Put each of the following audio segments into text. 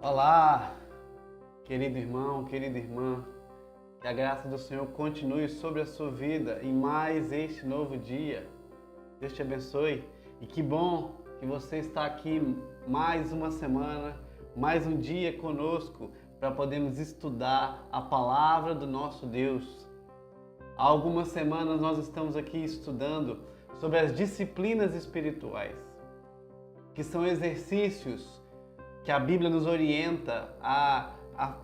Olá, querido irmão, querida irmã, que a graça do Senhor continue sobre a sua vida em mais este novo dia. Deus te abençoe e que bom que você está aqui mais uma semana, mais um dia conosco para podermos estudar a palavra do nosso Deus. Há algumas semanas nós estamos aqui estudando sobre as disciplinas espirituais, que são exercícios que a Bíblia nos orienta a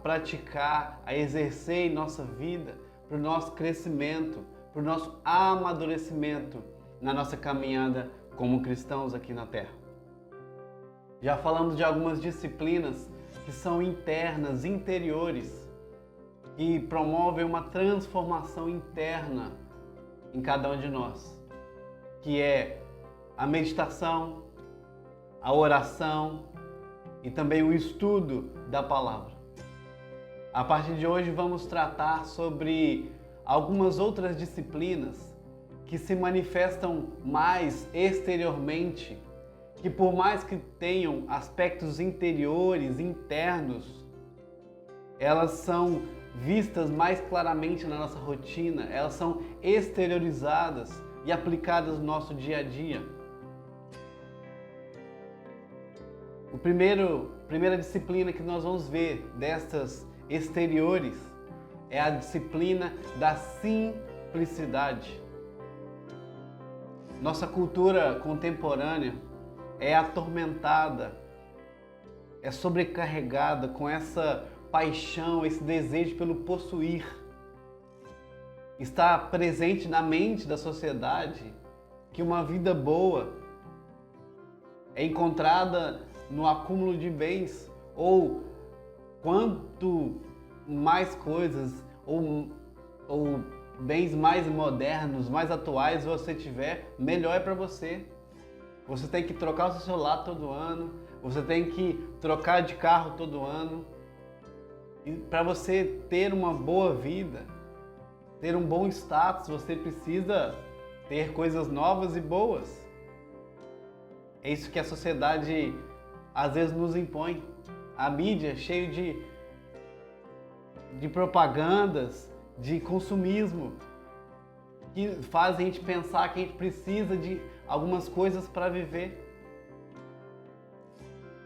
praticar, a exercer em nossa vida, para o nosso crescimento, para o nosso amadurecimento na nossa caminhada como cristãos aqui na Terra. Já falamos de algumas disciplinas que são internas, interiores, que promovem uma transformação interna em cada um de nós, que é a meditação, a oração e também o estudo da palavra. A partir de hoje vamos tratar sobre algumas outras disciplinas que se manifestam mais exteriormente, que por mais que tenham aspectos interiores, internos, elas são vistas mais claramente na nossa rotina, elas são exteriorizadas e aplicadas no nosso dia a dia. A primeira disciplina que nós vamos ver destas exteriores é a disciplina da simplicidade. Nossa cultura contemporânea é atormentada, é sobrecarregada com essa paixão, esse desejo pelo possuir. Está presente na mente da sociedade que uma vida boa é encontrada no acúmulo de bens, ou quanto mais coisas ou bens mais modernos, mais atuais você tiver, melhor é para você. Você tem que trocar o seu celular todo ano, você tem que trocar de carro todo ano. E para você ter uma boa vida, ter um bom status, você precisa ter coisas novas e boas. É isso que a sociedade às vezes nos impõe. A mídia cheia de propagandas, de consumismo, que fazem a gente pensar que a gente precisa de algumas coisas para viver.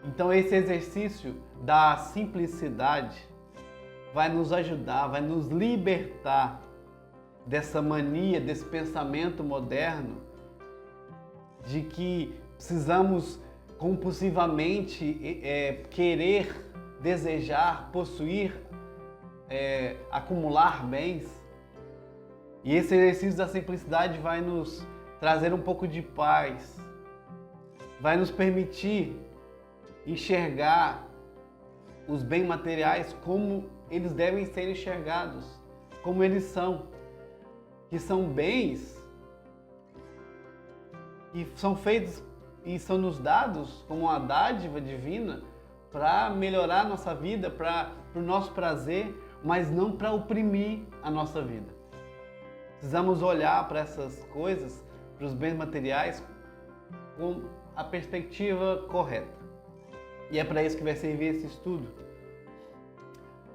Então esse exercício da simplicidade vai nos ajudar, vai nos libertar dessa mania, desse pensamento moderno de que precisamos compulsivamente querer, desejar, possuir, acumular bens. E esse exercício da simplicidade vai nos trazer um pouco de paz, vai nos permitir enxergar os bens materiais como eles devem ser enxergados, como eles são, que são bens que são feitos e são nos dados como uma dádiva divina para melhorar a nossa vida, para o nosso prazer, mas não para oprimir a nossa vida. Precisamos olhar para essas coisas, para os bens materiais, com a perspectiva correta. E é para isso que vai servir esse estudo.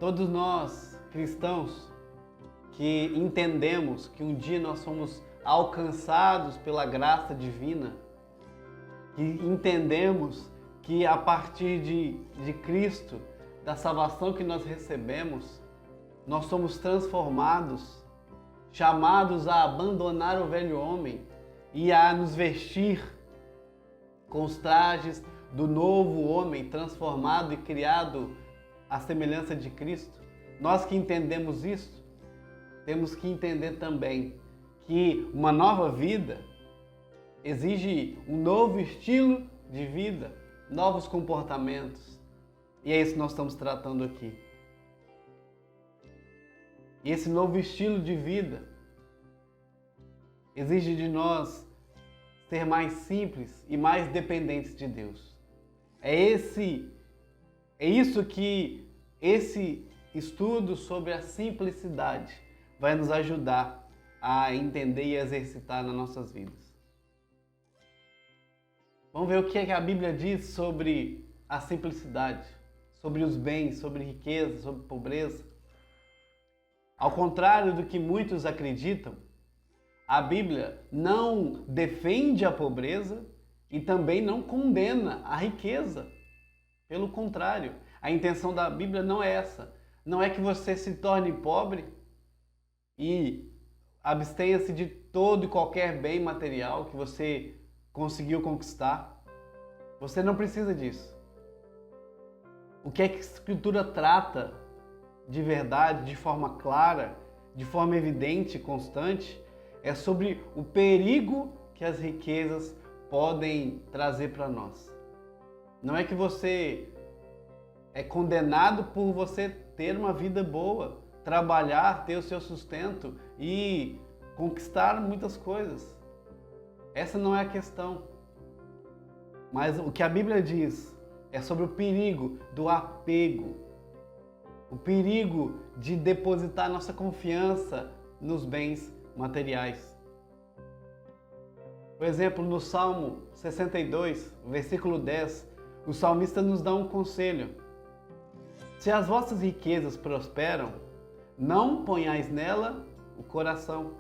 Todos nós, cristãos, que entendemos que um dia nós somos alcançados pela graça divina, que entendemos que a partir de Cristo, da salvação que nós recebemos, nós somos transformados, chamados a abandonar o velho homem e a nos vestir com os trajes do novo homem transformado e criado à semelhança de Cristo. Nós que entendemos isso, temos que entender também que uma nova vida exige um novo estilo de vida, novos comportamentos. E é isso que nós estamos tratando aqui. E esse novo estilo de vida exige de nós ser mais simples e mais dependentes de Deus. É isso que esse estudo sobre a simplicidade vai nos ajudar a entender e exercitar nas nossas vidas. Vamos ver o que é que a Bíblia diz sobre a simplicidade, sobre os bens, sobre riqueza, sobre pobreza. Ao contrário do que muitos acreditam, a Bíblia não defende a pobreza e também não condena a riqueza. Pelo contrário, a intenção da Bíblia não é essa. Não é que você se torne pobre e abstenha-se de todo e qualquer bem material que você conseguiu conquistar. Você não precisa disso. O que a Escritura trata de verdade, de forma clara, de forma evidente e constante, é sobre o perigo que as riquezas podem trazer para nós. Não é que você é condenado por você ter uma vida boa, trabalhar, ter o seu sustento e conquistar muitas coisas. Essa não é a questão. Mas o que a Bíblia diz é sobre o perigo do apego, o perigo de depositar nossa confiança nos bens materiais. Por exemplo, no Salmo 62, versículo 10, o salmista nos dá um conselho. Se as vossas riquezas prosperam, não ponhais nela o coração.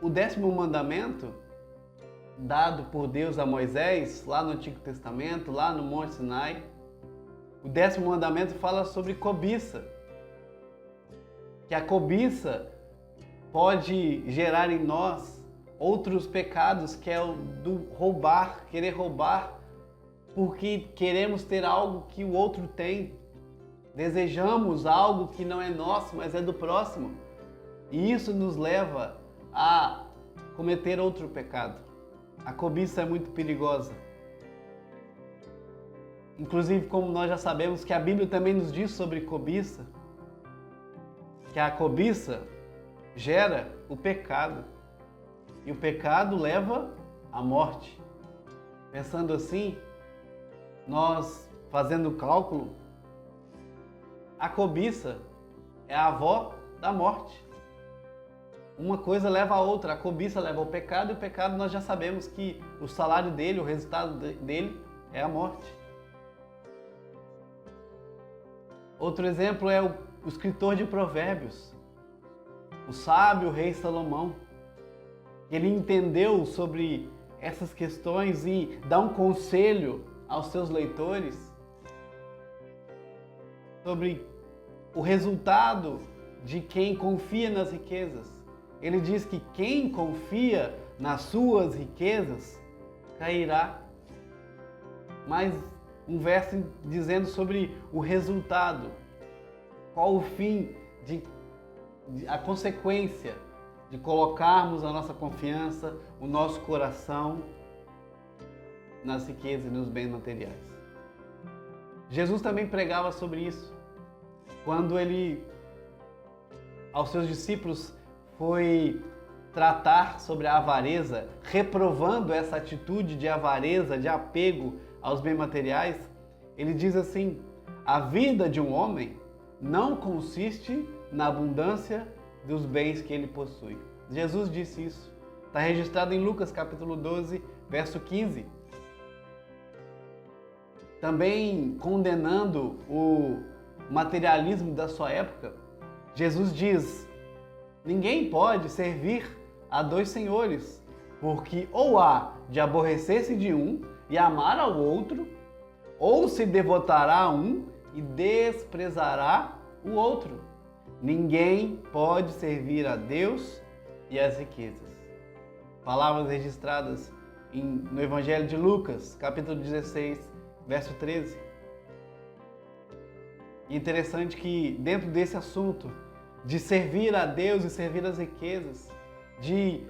O 10º mandamento, dado por Deus a Moisés, lá no Antigo Testamento, lá no Monte Sinai, o 10º mandamento fala sobre cobiça. Que a cobiça pode gerar em nós outros pecados, que é o do roubar, querer roubar, porque queremos ter algo que o outro tem. Desejamos algo que não é nosso, mas é do próximo. E isso nos leva a cometer outro pecado. A cobiça é muito perigosa. Inclusive, como nós já sabemos que a Bíblia também nos diz sobre cobiça, que a cobiça gera o pecado. E o pecado leva à morte. Pensando assim, nós fazendo o cálculo, a cobiça é a avó da morte. Uma coisa leva a outra, a cobiça leva ao pecado e o pecado nós já sabemos que o salário dele, o resultado dele é a morte. Outro exemplo é o escritor de Provérbios, o sábio rei Salomão. Ele entendeu sobre essas questões e dá um conselho aos seus leitores sobre o resultado de quem confia nas riquezas. Ele diz que quem confia nas suas riquezas cairá. Mais um verso dizendo sobre o resultado, qual o fim, a consequência de colocarmos a nossa confiança, o nosso coração nas riquezas e nos bens materiais. Jesus também pregava sobre isso, quando ele, aos seus discípulos, foi tratar sobre a avareza, reprovando essa atitude de avareza, de apego aos bens materiais. Ele diz assim: a vida de um homem não consiste na abundância dos bens que ele possui. Jesus disse isso. Está registrado em Lucas capítulo 12, verso 15. Também condenando o materialismo da sua época, Jesus diz: ninguém pode servir a dois senhores, porque ou há de aborrecer-se de um e amar ao outro, ou se devotará a um e desprezará o outro. Ninguém pode servir a Deus e às riquezas. Palavras registradas no Evangelho de Lucas, capítulo 16, verso 13. Interessante que dentro desse assunto de servir a Deus e servir as riquezas, de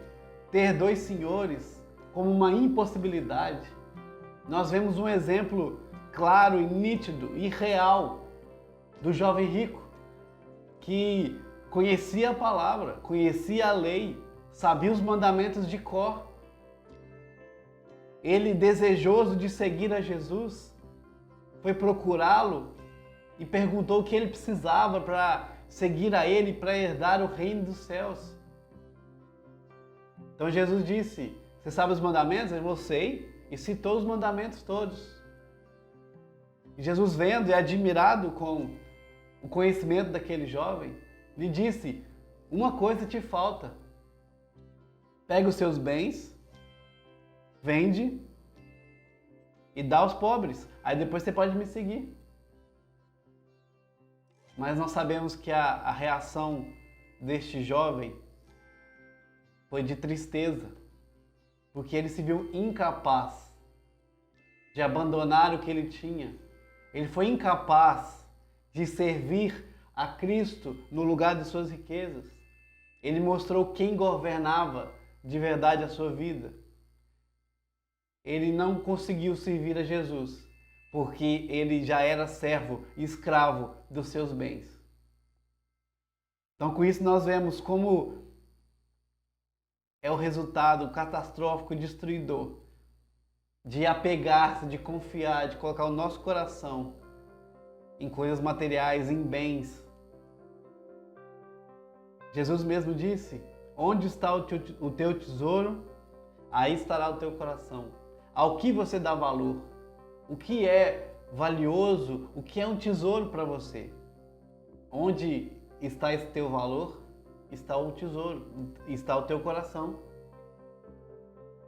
ter dois senhores como uma impossibilidade, nós vemos um exemplo claro e nítido e real do jovem rico que conhecia a palavra, conhecia a lei, sabia os mandamentos de cor. Ele, desejoso de seguir a Jesus, foi procurá-lo e perguntou o que ele precisava para seguir a ele, para herdar o reino dos céus. Então Jesus disse: você sabe os mandamentos? Eu sei, e citou os mandamentos todos. E Jesus, vendo e admirado com o conhecimento daquele jovem, lhe disse: uma coisa te falta. Pega os seus bens, vende e dá aos pobres. Aí depois você pode me seguir. Mas nós sabemos que a reação deste jovem foi de tristeza, porque ele se viu incapaz de abandonar o que ele tinha. Ele foi incapaz de servir a Cristo no lugar de suas riquezas. Ele mostrou quem governava de verdade a sua vida. Ele não conseguiu servir a Jesus, porque ele já era servo e escravo dos seus bens. Então, com isso, nós vemos como é o resultado catastrófico e destruidor de apegar-se, de confiar, de colocar o nosso coração em coisas materiais, em bens. Jesus mesmo disse: onde está o teu tesouro, aí estará o teu coração. Ao que você dá valor? O que é valioso? O que é um tesouro para você? Onde está esse teu valor? Está o tesouro, está o teu coração.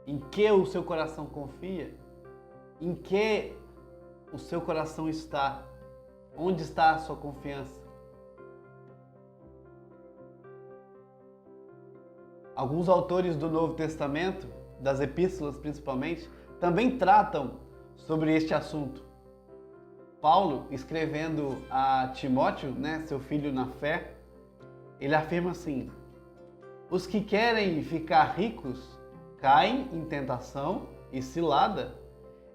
Em que o seu coração confia? Em que o seu coração está? Onde está a sua confiança? Alguns autores do Novo Testamento, das epístolas principalmente, também tratam sobre este assunto. Paulo, escrevendo a Timóteo, seu filho na fé, ele afirma assim: os que querem ficar ricos caem em tentação e cilada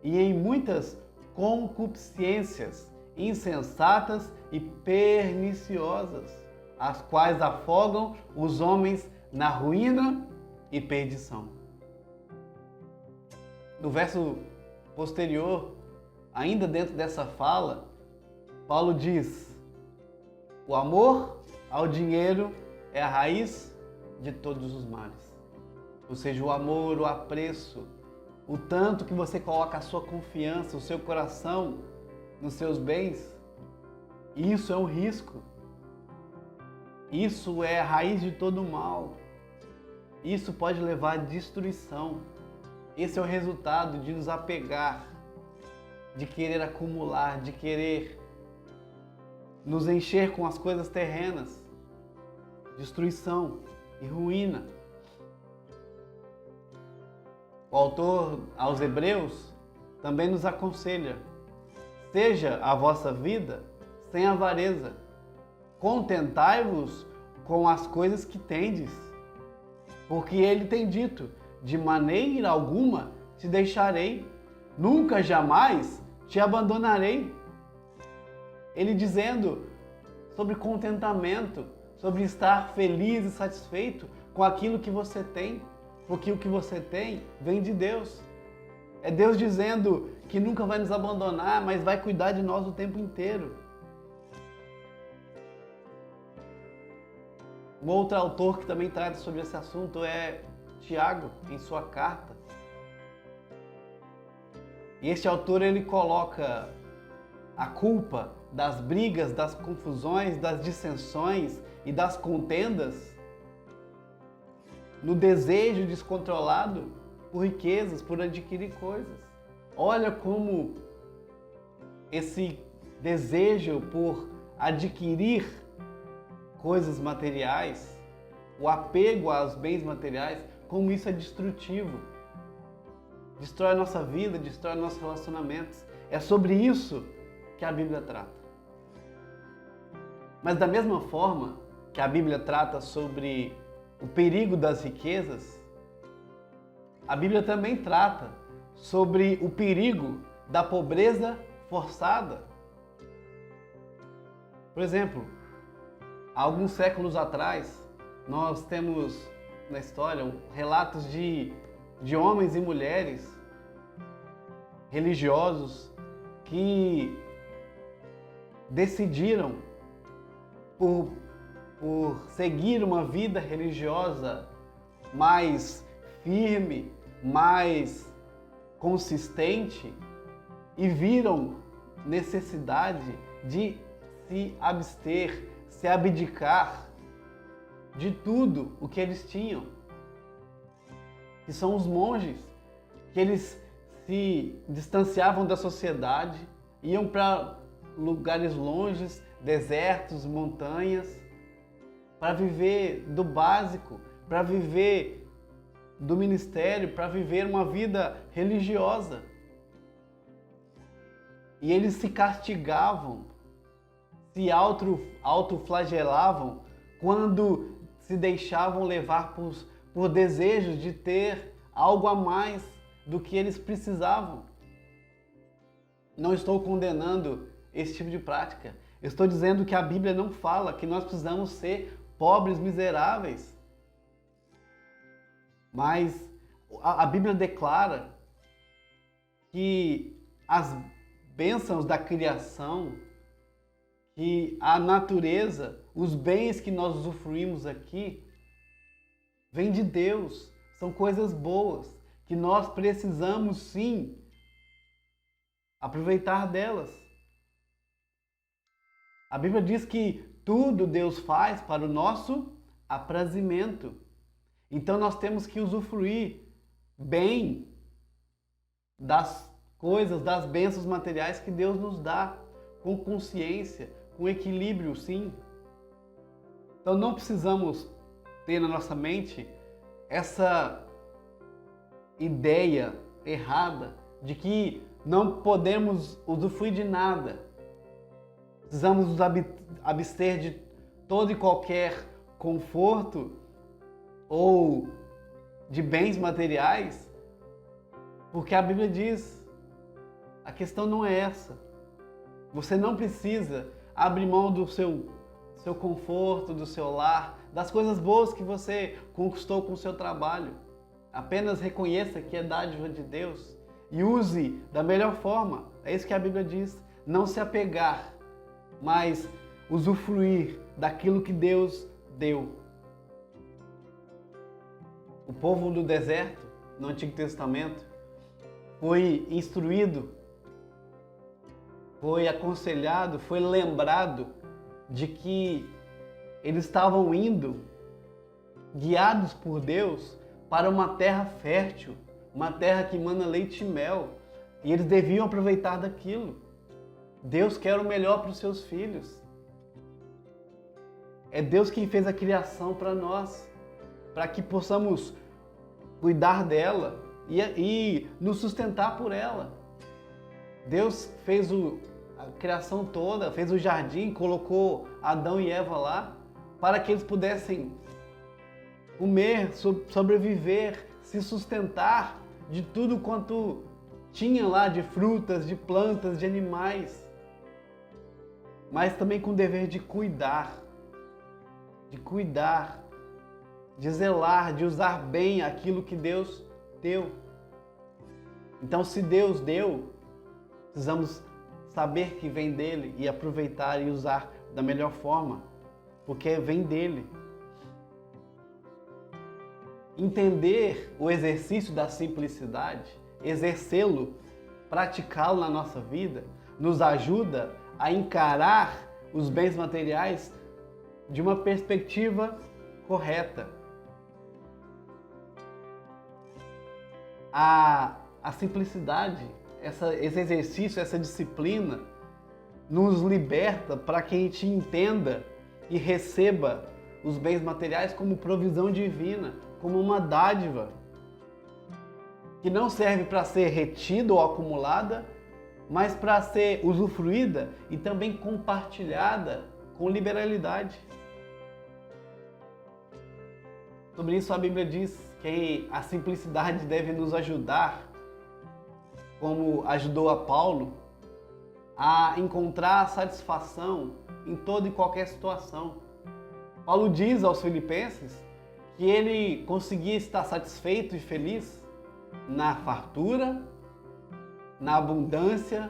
e em muitas concupiscências insensatas e perniciosas, as quais afogam os homens na ruína e perdição. No verso posterior, ainda dentro dessa fala, Paulo diz: o amor ao dinheiro é a raiz de todos os males. Ou seja, o amor, o apreço, o tanto que você coloca a sua confiança, o seu coração nos seus bens, isso é um risco. Isso é a raiz de todo o mal. Isso pode levar à destruição. Esse é o resultado de nos apegar, de querer acumular, de querer nos encher com as coisas terrenas. Destruição e ruína. O autor aos Hebreus também nos aconselha: seja a vossa vida sem avareza, contentai-vos com as coisas que tendes, porque ele tem dito: de maneira alguma te deixarei, nunca jamais te abandonarei. Ele dizendo sobre contentamento, sobre estar feliz e satisfeito com aquilo que você tem, porque o que você tem vem de Deus. É Deus dizendo que nunca vai nos abandonar, mas vai cuidar de nós o tempo inteiro. Um outro autor que também trata sobre esse assunto é Tiago, em sua carta. E este autor, ele coloca a culpa das brigas, das confusões, das dissensões e das contendas no desejo descontrolado por riquezas, por adquirir coisas. Olha como esse desejo por adquirir coisas materiais, o apego aos bens materiais, como isso é destrutivo. Destrói a nossa vida, destrói nossos relacionamentos. É sobre isso que a Bíblia trata. Mas da mesma forma que a Bíblia trata sobre o perigo das riquezas, a Bíblia também trata sobre o perigo da pobreza forçada. Por exemplo, há alguns séculos atrás, nós temos na história relatos de homens e mulheres religiosos que decidiram por seguir uma vida religiosa mais firme, mais consistente, e viram necessidade de se abster, se abdicar de tudo o que eles tinham, que são os monges, que eles se distanciavam da sociedade, iam para lugares longes, desertos, montanhas, para viver do básico, para viver do ministério, para viver uma vida religiosa. E eles se castigavam, se autoflagelavam quando se deixavam levar por desejos de ter algo a mais do que eles precisavam. Não estou condenando esse tipo de prática. Eu estou dizendo que a Bíblia não fala que nós precisamos ser pobres, miseráveis. Mas a Bíblia declara que as bênçãos da criação, que a natureza, os bens que nós usufruímos aqui, vêm de Deus, são coisas boas, que nós precisamos sim aproveitar delas. A Bíblia diz que tudo Deus faz para o nosso aprazimento. Então nós temos que usufruir bem das coisas, das bênçãos materiais que Deus nos dá, com consciência, com equilíbrio, sim. Então não precisamos ter na nossa mente essa ideia errada de que não podemos usufruir de nada. Precisamos nos abster de todo e qualquer conforto ou de bens materiais, porque a Bíblia diz, a questão não é essa. Você não precisa abrir mão do seu conforto, do seu lar, das coisas boas que você conquistou com o seu trabalho. Apenas reconheça que é dádiva de Deus e use da melhor forma. É isso que a Bíblia diz. Não se apegar, mas usufruir daquilo que Deus deu. O povo do deserto, no Antigo Testamento, foi instruído, foi aconselhado, foi lembrado de que eles estavam indo, guiados por Deus, para uma terra fértil, uma terra que emana leite e mel, e eles deviam aproveitar daquilo. Deus quer o melhor para os seus filhos. É Deus quem fez a criação para nós, para que possamos cuidar dela e nos sustentar por ela. Deus fez a criação toda, fez o jardim, colocou Adão e Eva lá, para que eles pudessem comer, sobreviver, se sustentar de tudo quanto tinha lá de frutas, de plantas, de animais, mas também com o dever de cuidar, de zelar, de usar bem aquilo que Deus deu. Então, se Deus deu, precisamos saber que vem dele e aproveitar e usar da melhor forma, porque vem dele. Entender o exercício da simplicidade, exercê-lo, praticá-lo na nossa vida, nos ajuda a encarar os bens materiais de uma perspectiva correta. A simplicidade, esse exercício, essa disciplina, nos liberta para que a gente entenda e receba os bens materiais como provisão divina, como uma dádiva, que não serve para ser retida ou acumulada, mas para ser usufruída e também compartilhada com liberalidade. Sobre isso a Bíblia diz que a simplicidade deve nos ajudar, como ajudou a Paulo, a encontrar satisfação em toda e qualquer situação. Paulo diz aos Filipenses que ele conseguia estar satisfeito e feliz na fartura, na abundância,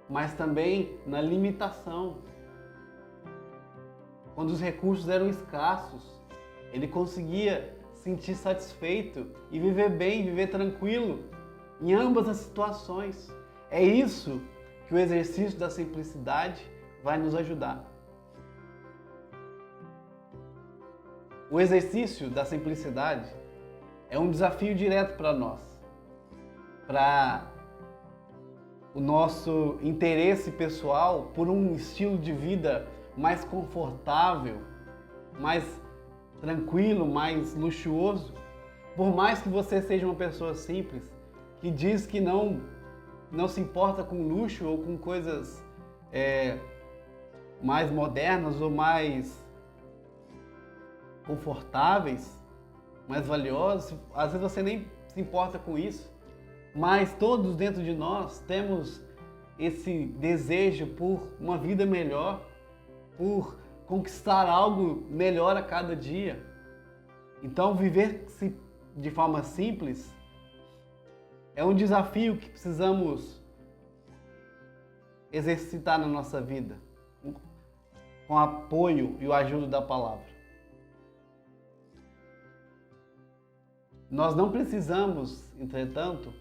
mas também na limitação. Quando os recursos eram escassos, ele conseguia sentir satisfeito e viver bem, viver tranquilo em ambas as situações. É isso que o exercício da simplicidade vai nos ajudar. O exercício da simplicidade é um desafio direto para nós, para o nosso interesse pessoal por um estilo de vida mais confortável, mais tranquilo, mais luxuoso. Por mais que você seja uma pessoa simples, que diz que não se importa com luxo ou com coisas mais modernas ou mais confortáveis, mais valiosas, às vezes você nem se importa com isso, mas todos dentro de nós temos esse desejo por uma vida melhor, por conquistar algo melhor a cada dia. Então, viver de forma simples é um desafio que precisamos exercitar na nossa vida, com o apoio e o ajuda da palavra. Nós não precisamos, entretanto,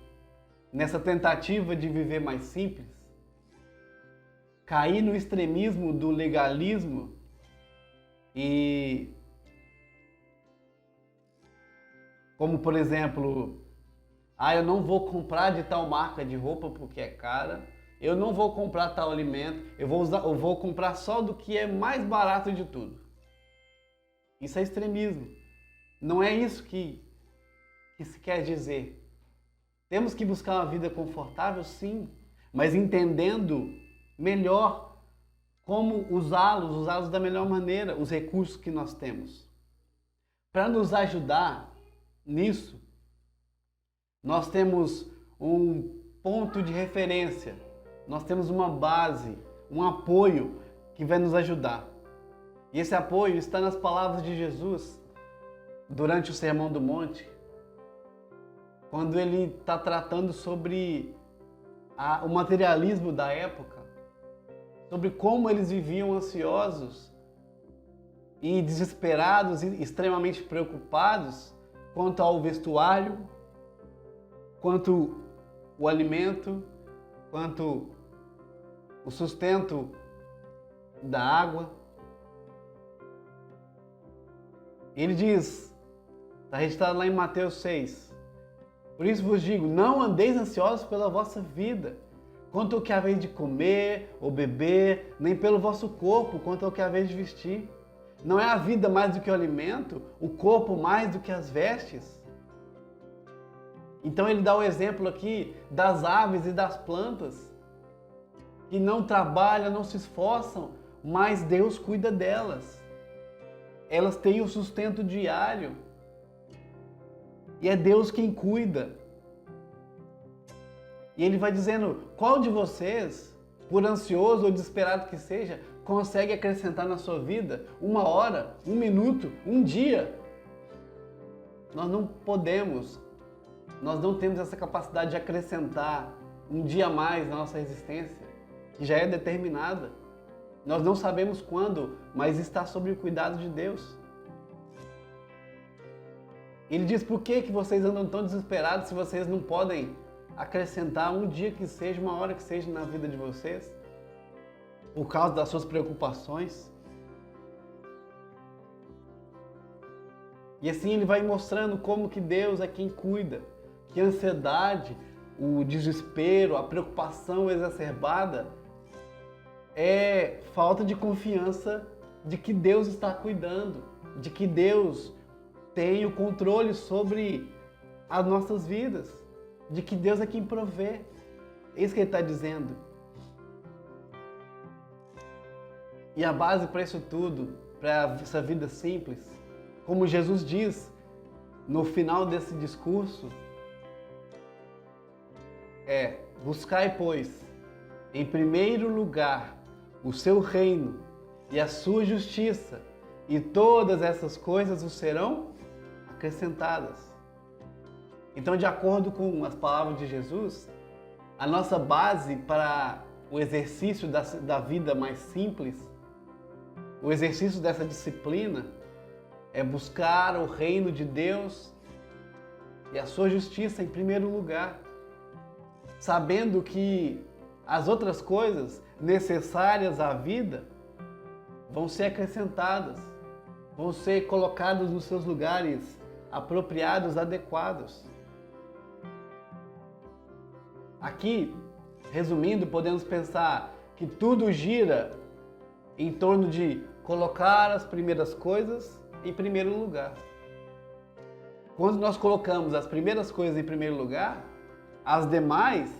nessa tentativa de viver mais simples, cair no extremismo do legalismo e, como por exemplo, eu não vou comprar de tal marca de roupa porque é cara, eu não vou comprar tal alimento, eu vou comprar só do que é mais barato de tudo. Isso é extremismo. Não é isso que se quer dizer. Temos que buscar uma vida confortável, sim, mas entendendo melhor como usá-los da melhor maneira, os recursos que nós temos. Para nos ajudar nisso, nós temos um ponto de referência, nós temos uma base, um apoio que vai nos ajudar. E esse apoio está nas palavras de Jesus durante o Sermão do Monte, quando ele está tratando sobre o materialismo da época, sobre como eles viviam ansiosos e desesperados e extremamente preocupados quanto ao vestuário, quanto o alimento, quanto o sustento da água. Ele diz, está registrado lá em Mateus 6, por isso vos digo, não andeis ansiosos pela vossa vida, quanto ao que haveis de comer ou beber, nem pelo vosso corpo, quanto ao que haveis de vestir. Não é a vida mais do que o alimento, o corpo mais do que as vestes? Então ele dá o exemplo aqui das aves e das plantas, que não trabalham, não se esforçam, mas Deus cuida delas. Elas têm o sustento diário. E é Deus quem cuida. E ele vai dizendo, qual de vocês, por ansioso ou desesperado que seja, consegue acrescentar na sua vida 1 hora, 1 minuto, 1 dia? Nós não podemos, nós não temos essa capacidade de acrescentar um dia a mais na nossa existência, que já é determinada. Nós não sabemos quando, mas está sob o cuidado de Deus. Ele diz, por que vocês andam tão desesperados se vocês não podem acrescentar um dia que seja, 1 hora que seja na vida de vocês? Por causa das suas preocupações. E assim ele vai mostrando como que Deus é quem cuida, que a ansiedade, o desespero, a preocupação exacerbada é falta de confiança de que Deus está cuidando, de que Deus tem o controle sobre as nossas vidas, de que Deus é quem provê. É isso que ele está dizendo. E a base para isso tudo, para essa vida simples, como Jesus diz no final desse discurso, é: buscai, pois, em primeiro lugar o seu reino e a sua justiça, e todas essas coisas vos serão acrescentadas. Então, de acordo com as palavras de Jesus, a nossa base para o exercício da vida mais simples, o exercício dessa disciplina, é buscar o reino de Deus e a sua justiça em primeiro lugar, sabendo que as outras coisas necessárias à vida vão ser acrescentadas, vão ser colocadas nos seus lugares apropriados, adequados. Aqui, resumindo, podemos pensar que tudo gira em torno de colocar as primeiras coisas em primeiro lugar. Quando nós colocamos as primeiras coisas em primeiro lugar, as demais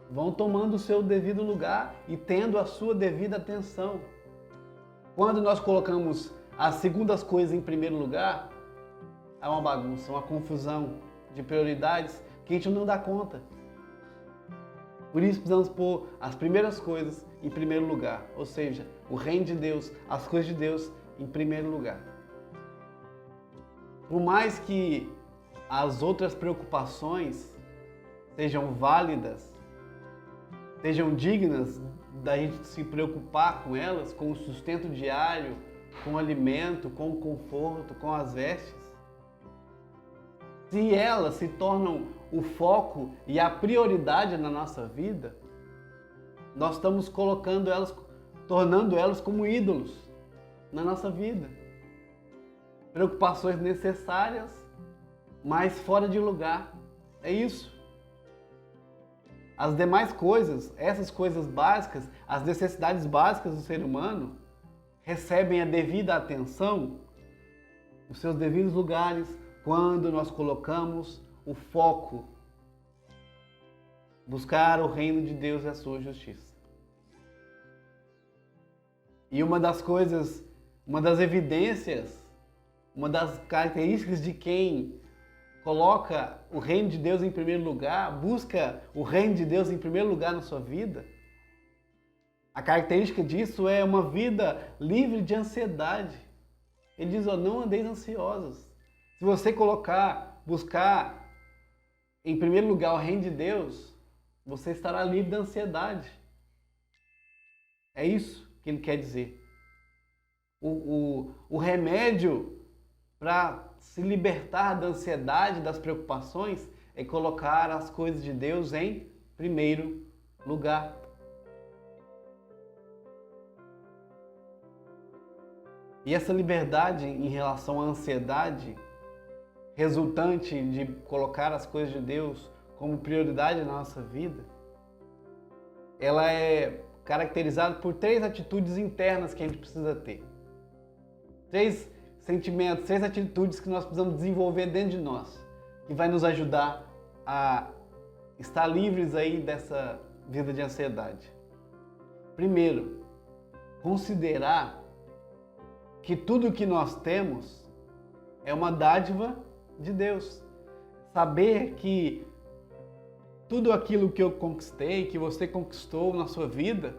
vão tomando o seu devido lugar e tendo a sua devida atenção. Quando nós colocamos as segundas coisas em primeiro lugar, há uma bagunça, uma confusão de prioridades que a gente não dá conta. Por isso precisamos pôr as primeiras coisas em primeiro lugar, ou seja, o reino de Deus, as coisas de Deus em primeiro lugar. Por mais que as outras preocupações sejam válidas, sejam dignas da gente se preocupar com elas, com o sustento diário, com o alimento, com o conforto, com as vestes, se elas se tornam o foco e a prioridade na nossa vida, nós estamos colocando elas, tornando elas como ídolos na nossa vida. Preocupações necessárias, mas fora de lugar. É isso. As demais coisas, essas coisas básicas, as necessidades básicas do ser humano, recebem a devida atenção, os seus devidos lugares, quando nós colocamos o foco, buscar o reino de Deus e a sua justiça. E uma das coisas, uma das evidências, uma das características de quem coloca o reino de Deus em primeiro lugar, busca o reino de Deus em primeiro lugar na sua vida, a característica disso é uma vida livre de ansiedade. Ele diz, não andeis ansiosos. Se você buscar em primeiro lugar o reino de Deus, você estará livre da ansiedade. É isso que ele quer dizer. O remédio para se libertar da ansiedade, das preocupações, é colocar as coisas de Deus em primeiro lugar. E essa liberdade em relação à ansiedade, resultante de colocar as coisas de Deus como prioridade na nossa vida, ela é caracterizada por 3 atitudes internas que a gente precisa ter. 3 sentimentos, 3 atitudes que nós precisamos desenvolver dentro de nós, que vai nos ajudar a estar livres aí dessa vida de ansiedade. Primeiro, considerar que tudo que nós temos é uma dádiva de Deus. Saber que tudo aquilo que eu conquistei, que você conquistou na sua vida,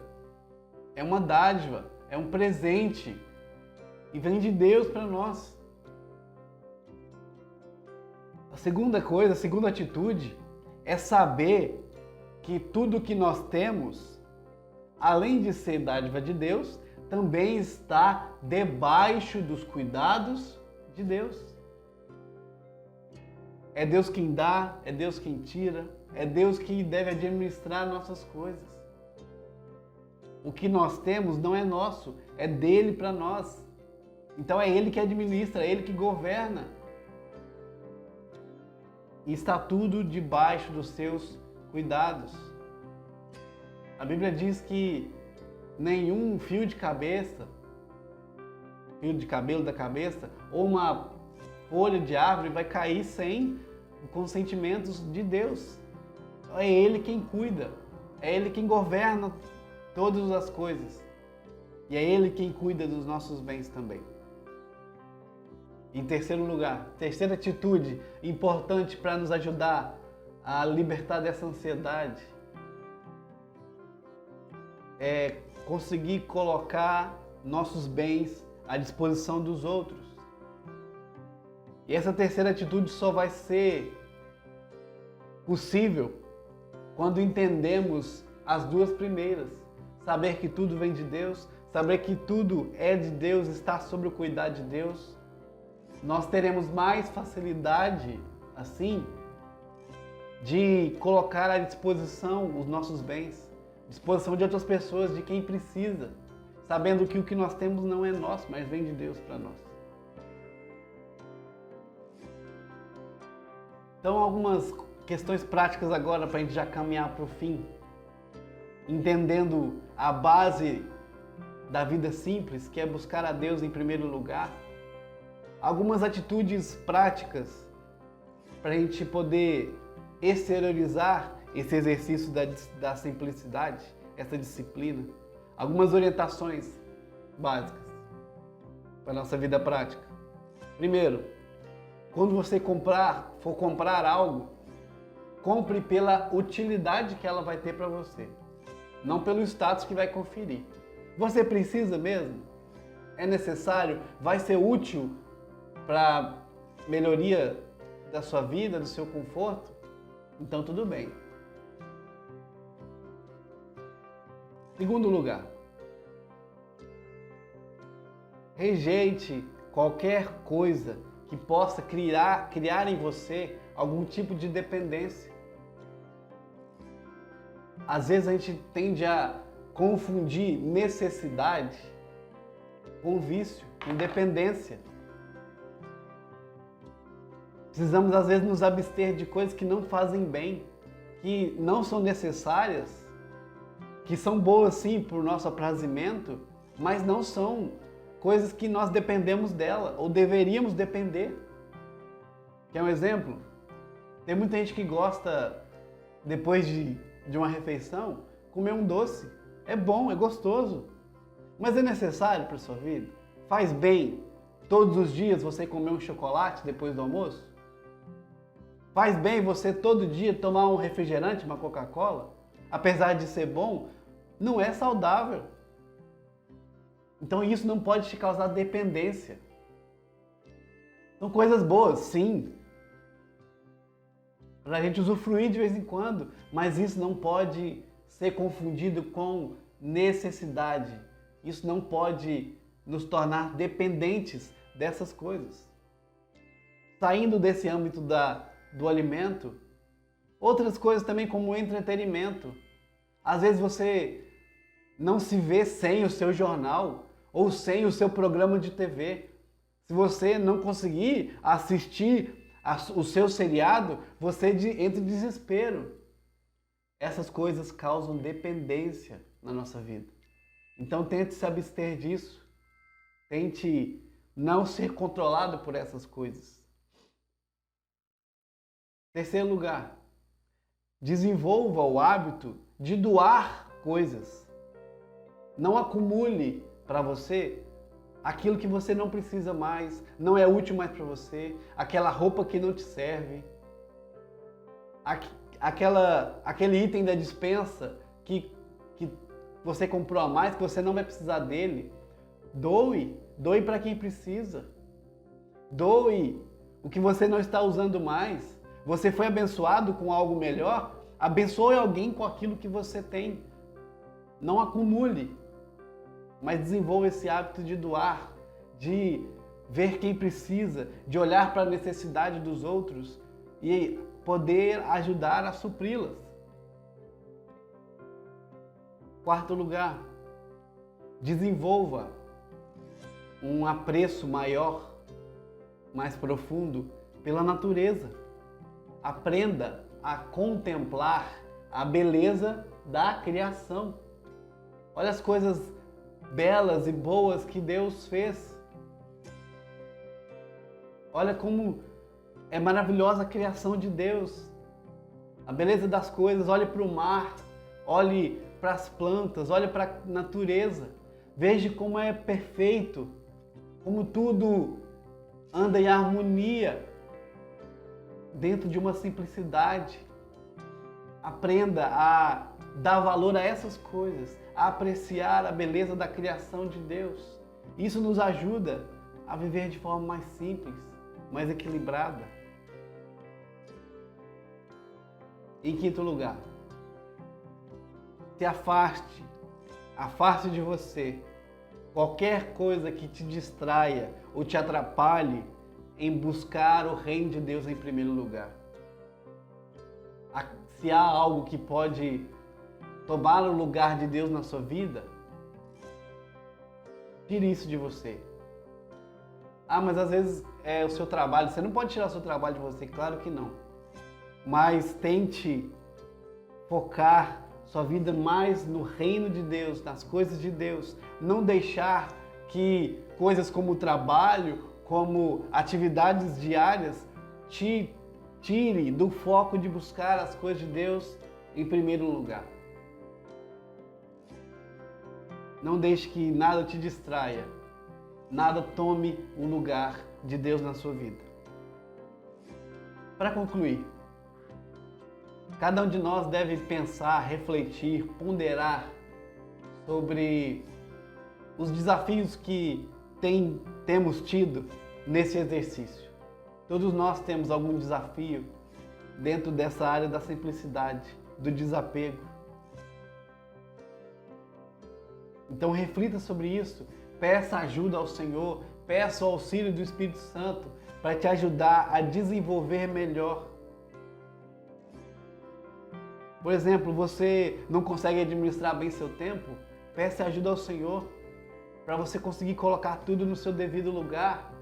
é uma dádiva, é um presente e vem de Deus para nós. A segunda coisa, a segunda atitude é saber que tudo que nós temos, além de ser dádiva de Deus, também está debaixo dos cuidados de Deus. É Deus quem dá, é Deus quem tira, é Deus que deve administrar nossas coisas. O que nós temos não é nosso, é dele para nós. Então é Ele que administra, é Ele que governa. E está tudo debaixo dos seus cuidados. A Bíblia diz que nenhum fio de cabelo da cabeça, ou uma folha de árvore vai cair sem o consentimento de Deus. É Ele quem cuida, é Ele quem governa todas as coisas. E é Ele quem cuida dos nossos bens também. Em terceiro lugar, terceira atitude importante para nos ajudar a libertar dessa ansiedade é conseguir colocar nossos bens à disposição dos outros. E essa terceira atitude só vai ser possível quando entendemos as 2 primeiras. Saber que tudo vem de Deus, saber que tudo é de Deus, está sob o cuidado de Deus. Nós teremos mais facilidade, assim, de colocar à disposição os nossos bens, disposição de outras pessoas, de quem precisa, sabendo que o que nós temos não é nosso, mas vem de Deus para nós. Então, algumas questões práticas agora para a gente já caminhar para o fim, entendendo a base da vida simples, que é buscar a Deus em primeiro lugar. Algumas atitudes práticas para a gente poder exteriorizar esse exercício da simplicidade, essa disciplina. Algumas orientações básicas para a nossa vida prática. Primeiro, quando você for comprar algo, compre pela utilidade que ela vai ter para você, não pelo status que vai conferir. Você precisa mesmo? É necessário? Vai ser útil para melhoria da sua vida, do seu conforto? Então tudo bem. Segundo lugar, rejeite qualquer coisa que possa criar em você algum tipo de dependência. Às vezes a gente tende a confundir necessidade com vício, com dependência. Precisamos às vezes nos abster de coisas que não fazem bem, que não são necessárias, que são boas sim por nosso aprazimento, mas não são coisas que nós dependemos dela ou deveríamos depender. Quer um exemplo? Tem muita gente que gosta, depois de uma refeição, comer um doce. É bom, é gostoso, mas é necessário para a sua vida? Faz bem todos os dias você comer um chocolate depois do almoço? Faz bem você todo dia tomar um refrigerante, uma Coca-Cola? Apesar de ser bom, não é saudável. Então isso não pode te causar dependência. São coisas boas, sim, para a gente usufruir de vez em quando, mas isso não pode ser confundido com necessidade. Isso não pode nos tornar dependentes dessas coisas. Saindo desse âmbito do alimento, outras coisas também como o entretenimento. Às vezes você não se vê sem o seu jornal ou sem o seu programa de TV. Se você não conseguir assistir o seu seriado, você entra em desespero. Essas coisas causam dependência na nossa vida. Então tente se abster disso. Tente não ser controlado por essas coisas. Terceiro lugar, desenvolva o hábito de doar coisas. Não acumule para você aquilo que você não precisa mais, não é útil mais para você, aquela roupa que não te serve, aquele item da despensa que você comprou a mais, que você não vai precisar dele. Doe para quem precisa. Doe o que você não está usando mais. Você foi abençoado com algo melhor? Abençoe alguém com aquilo que você tem. Não acumule, mas desenvolva esse hábito de doar, de ver quem precisa, de olhar para a necessidade dos outros e poder ajudar a supri-las. Quarto lugar, desenvolva um apreço maior, mais profundo pela natureza. Aprenda a contemplar a beleza da criação. Olha as coisas belas e boas que Deus fez. Olha como é maravilhosa a criação de Deus. A beleza das coisas. Olhe para o mar, olhe para as plantas, olhe para a natureza. Veja como é perfeito, como tudo anda em harmonia, dentro de uma simplicidade. Aprenda a dar valor a essas coisas, a apreciar a beleza da criação de Deus. Isso nos ajuda a viver de forma mais simples, mais equilibrada. Em quinto lugar, se afaste de você qualquer coisa que te distraia ou te atrapalhe em buscar o reino de Deus em primeiro lugar. Se há algo que pode tomar o lugar de Deus na sua vida, tire isso de você. Ah, mas às vezes é o seu trabalho. Você não pode tirar o seu trabalho de você, claro que não. Mas tente focar sua vida mais no reino de Deus, nas coisas de Deus. Não deixar que coisas como o trabalho, como atividades diárias, te tire do foco de buscar as coisas de Deus em primeiro lugar. Não deixe que nada te distraia, nada tome o lugar de Deus na sua vida. Para concluir, cada um de nós deve pensar, refletir, ponderar sobre os desafios que temos tido nesse exercício. Todos nós temos algum desafio dentro dessa área da simplicidade, do desapego. Então reflita sobre isso, peça ajuda ao Senhor, peça o auxílio do Espírito Santo para te ajudar a desenvolver melhor. Por exemplo, você não consegue administrar bem seu tempo? Peça ajuda ao Senhor para você conseguir colocar tudo no seu devido lugar.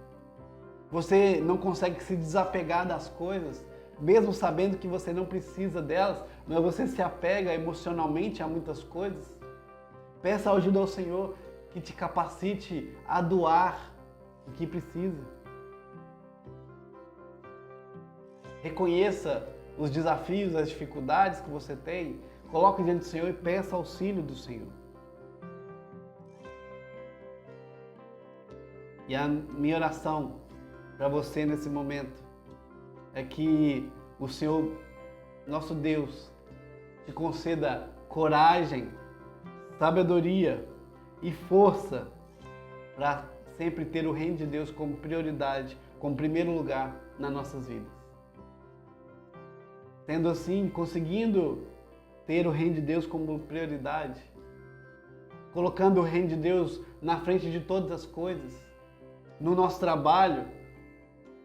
Você não consegue se desapegar das coisas, mesmo sabendo que você não precisa delas, mas você se apega emocionalmente a muitas coisas. Peça ajuda ao Senhor que te capacite a doar o que precisa. Reconheça os desafios, as dificuldades que você tem, coloque diante do Senhor e peça auxílio do Senhor. E a minha oração para você nesse momento é que o Senhor, nosso Deus, te conceda coragem, sabedoria e força para sempre ter o reino de Deus como prioridade, como primeiro lugar nas nossas vidas. Sendo assim, conseguindo ter o reino de Deus como prioridade, colocando o reino de Deus na frente de todas as coisas, no nosso trabalho,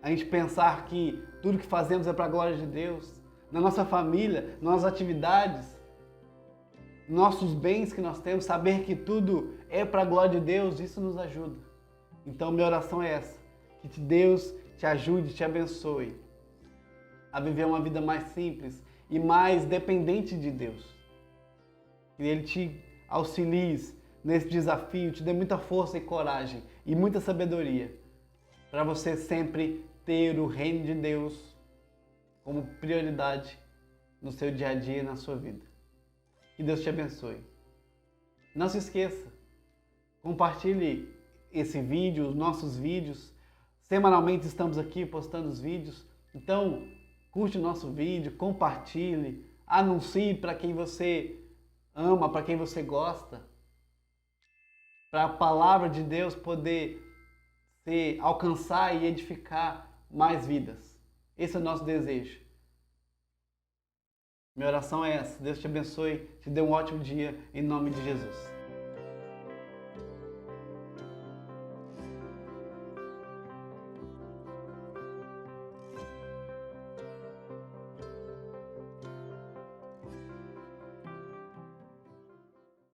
a gente pensar que tudo que fazemos é para a glória de Deus, na nossa família, nas nossas atividades, nossos bens que nós temos, saber que tudo é para a glória de Deus, isso nos ajuda. Então minha oração é essa, que Deus te ajude, te abençoe a viver uma vida mais simples e mais dependente de Deus. Que Ele te auxilie nesse desafio, te dê muita força e coragem e muita sabedoria para você sempre ter o reino de Deus como prioridade no seu dia a dia e na sua vida. Que Deus te abençoe. Não se esqueça, compartilhe esse vídeo, os nossos vídeos. Semanalmente estamos aqui postando os vídeos. Então, curte o nosso vídeo, compartilhe, anuncie para quem você ama, para quem você gosta. Para a palavra de Deus poder alcançar e edificar mais vidas. Esse é o nosso desejo. Minha oração é essa. Deus te abençoe, te dê um ótimo dia, em nome de Jesus.